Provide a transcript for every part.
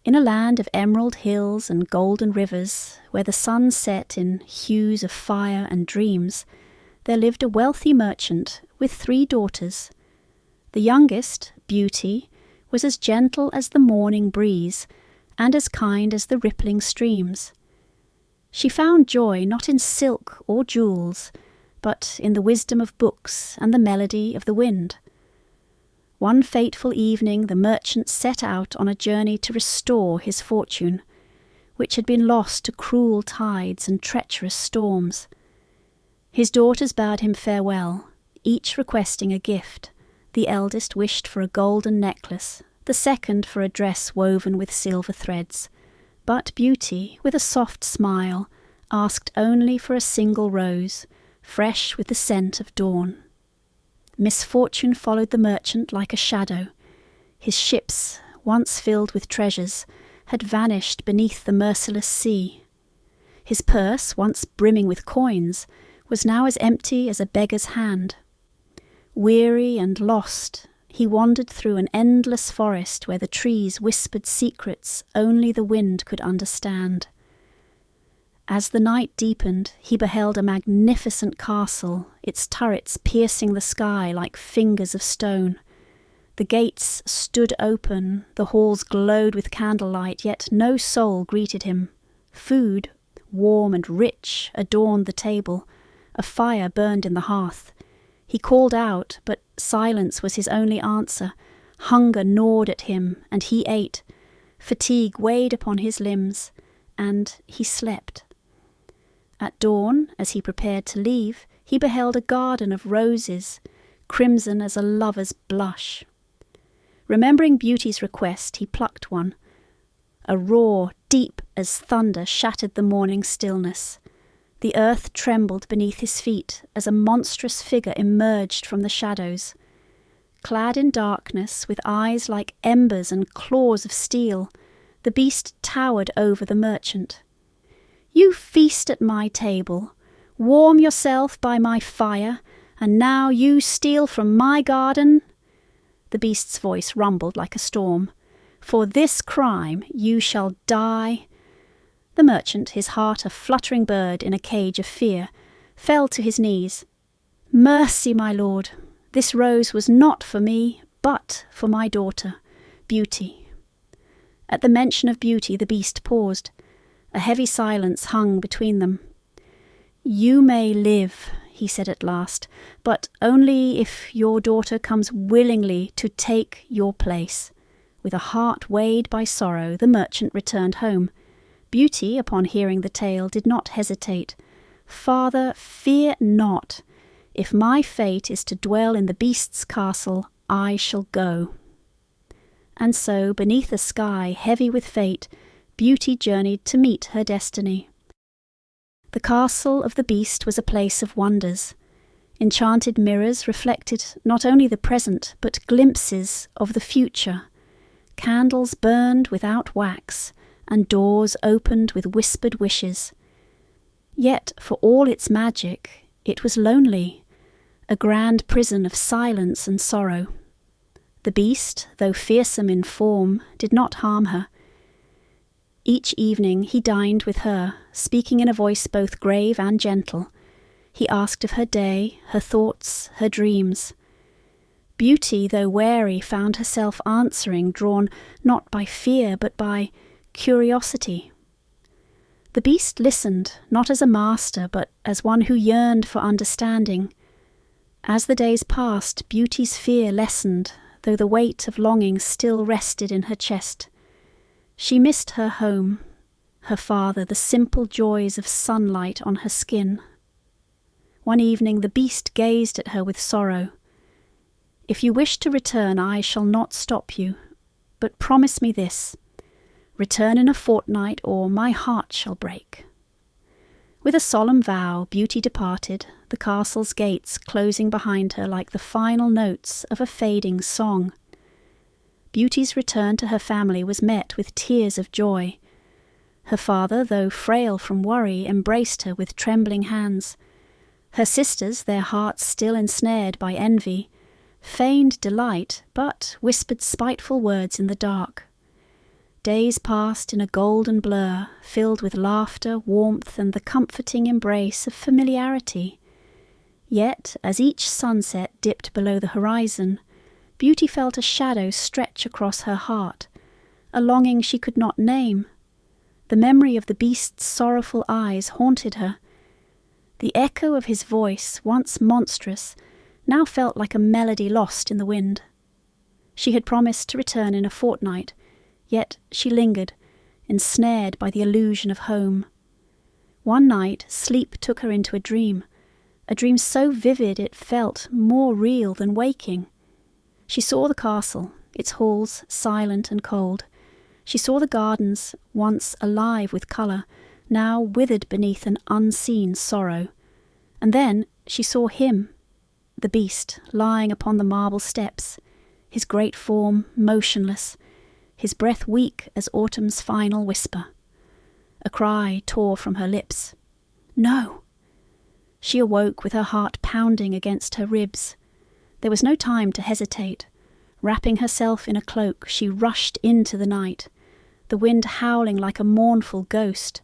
In a land of emerald hills and golden rivers, where the sun set in hues of fire and dreams, there lived a wealthy merchant with 3 daughters. The youngest, Beauty, was as gentle as the morning breeze, and as kind as the rippling streams. She found joy not in silk or jewels, but in the wisdom of books and the melody of the wind. One fateful evening the merchant set out on a journey to restore his fortune, which had been lost to cruel tides and treacherous storms. His daughters bade him farewell, each requesting a gift. The eldest wished for a golden necklace, the second for a dress woven with silver threads. But Beauty, with a soft smile, asked only for a single rose, fresh with the scent of dawn. Misfortune followed the merchant like a shadow. His ships, once filled with treasures, had vanished beneath the merciless sea. His purse, once brimming with coins, was now as empty as a beggar's hand. Weary and lost, he wandered through an endless forest where the trees whispered secrets only the wind could understand. As the night deepened, he beheld a magnificent castle, its turrets piercing the sky like fingers of stone. The gates stood open, the halls glowed with candlelight, yet no soul greeted him. Food, warm and rich, adorned the table. A fire burned in the hearth. He called out, but silence was his only answer. Hunger gnawed at him, and he ate. Fatigue weighed upon his limbs, and he slept. At dawn, as he prepared to leave, he beheld a garden of roses, crimson as a lover's blush. Remembering Beauty's request, he plucked one. A roar deep as thunder shattered the morning stillness. The earth trembled beneath his feet as a monstrous figure emerged from the shadows. Clad in darkness, with eyes like embers and claws of steel, the beast towered over the merchant. "You feast at my table, warm yourself by my fire, and now you steal from my garden?" The beast's voice rumbled like a storm. "For this crime you shall die." The merchant, his heart a fluttering bird in a cage of fear, fell to his knees. "Mercy, my lord, this rose was not for me, but for my daughter, Beauty." At the mention of Beauty, the beast paused. A heavy silence hung between them. "You may live," he said at last, "but only if your daughter comes willingly to take your place." With a heart weighed by sorrow, the merchant returned home. Beauty, upon hearing the tale, did not hesitate. "Father, fear not. If my fate is to dwell in the beast's castle, I shall go." And so, beneath a sky heavy with fate, Beauty journeyed to meet her destiny. The castle of the beast was a place of wonders. Enchanted mirrors reflected not only the present, but glimpses of the future. Candles burned without wax, and doors opened with whispered wishes. Yet, for all its magic, it was lonely, a grand prison of silence and sorrow. The beast, though fearsome in form, did not harm her. Each evening he dined with her, speaking in a voice both grave and gentle. He asked of her day, her thoughts, her dreams. Beauty, though wary, found herself answering, drawn not by fear but by curiosity. The beast listened, not as a master, but as one who yearned for understanding. As the days passed, Beauty's fear lessened, though the weight of longing still rested in her chest. She missed her home, her father, the simple joys of sunlight on her skin. One evening the beast gazed at her with sorrow. "If you wish to return, I shall not stop you, but promise me this. Return in a fortnight, or my heart shall break." With a solemn vow, Beauty departed, the castle's gates closing behind her like the final notes of a fading song. Beauty's return to her family was met with tears of joy. Her father, though frail from worry, embraced her with trembling hands. Her sisters, their hearts still ensnared by envy, feigned delight, but whispered spiteful words in the dark. Days passed in a golden blur, filled with laughter, warmth, and the comforting embrace of familiarity. Yet, as each sunset dipped below the horizon, Beauty felt a shadow stretch across her heart, a longing she could not name. The memory of the beast's sorrowful eyes haunted her. The echo of his voice, once monstrous, now felt like a melody lost in the wind. She had promised to return in a fortnight, yet she lingered, ensnared by the illusion of home. One night sleep took her into a dream so vivid it felt more real than waking. She saw the castle, its halls silent and cold. She saw the gardens, once alive with colour, now withered beneath an unseen sorrow. And then she saw him, the beast, lying upon the marble steps, his great form motionless, his breath weak as autumn's final whisper. A cry tore from her lips. No! She awoke with her heart pounding against her ribs. There was no time to hesitate. Wrapping herself in a cloak, she rushed into the night, the wind howling like a mournful ghost.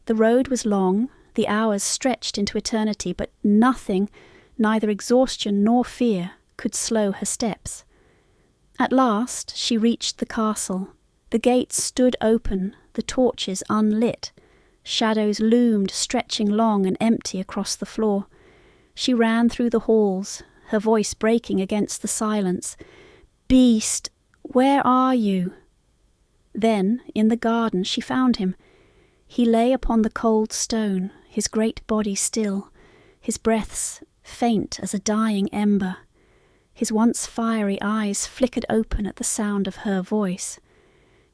The road was long, the hours stretched into eternity, but nothing, neither exhaustion nor fear, could slow her steps. At last she reached the castle. The gates stood open, the torches unlit. Shadows loomed, stretching long and empty across the floor. She ran through the halls, her voice breaking against the silence. "Beast, where are you?" Then, in the garden, she found him. He lay upon the cold stone, his great body still, his breaths faint as a dying ember. His once fiery eyes flickered open at the sound of her voice.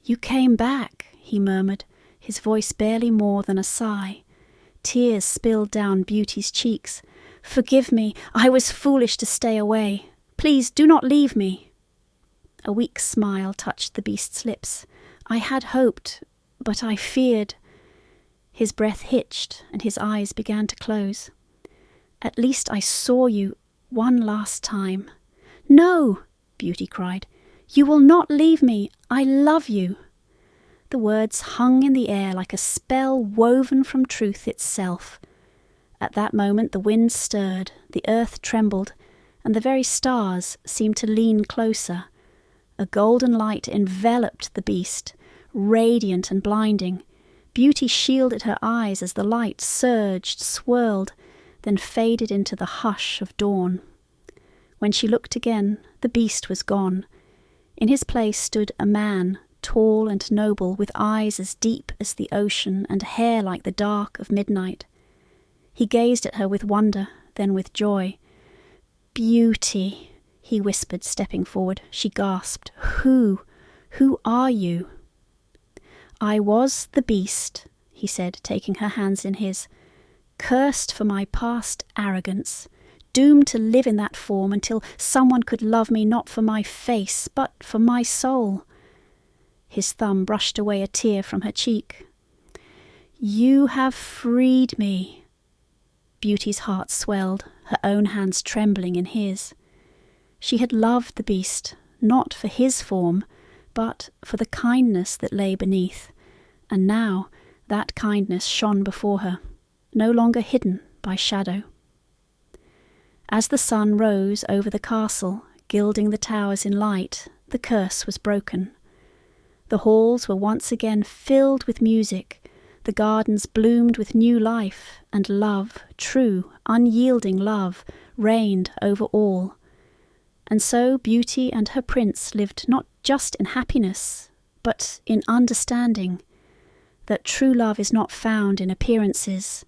"You came back," he murmured, his voice barely more than a sigh. Tears spilled down Beauty's cheeks. "Forgive me, I was foolish to stay away. Please do not leave me." A weak smile touched the beast's lips. "I had hoped, but I feared." His breath hitched and his eyes began to close. "At least I saw you one last time." "No!" Beauty cried. "You will not leave me. I love you." The words hung in the air like a spell woven from truth itself. At that moment the wind stirred, the earth trembled, and the very stars seemed to lean closer. A golden light enveloped the beast, radiant and blinding. Beauty shielded her eyes as the light surged, swirled, then faded into the hush of dawn. When she looked again, the beast was gone. In his place stood a man, tall and noble, with eyes as deep as the ocean and hair like the dark of midnight. He gazed at her with wonder, then with joy. "Beauty," he whispered, stepping forward. She gasped. Who are you?" "I was the beast," he said, taking her hands in his. "Cursed for my past arrogance, doomed to live in that form until someone could love me not for my face, but for my soul." His thumb brushed away a tear from her cheek. "You have freed me." Beauty's heart swelled, her own hands trembling in his. She had loved the beast, not for his form, but for the kindness that lay beneath, and now that kindness shone before her, no longer hidden by shadow. As the sun rose over the castle, gilding the towers in light, the curse was broken. The halls were once again filled with music, the gardens bloomed with new life, and love, true, unyielding love, reigned over all. And so Beauty and her prince lived not just in happiness, but in understanding that true love is not found in appearances,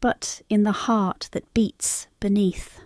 but in the heart that beats beneath.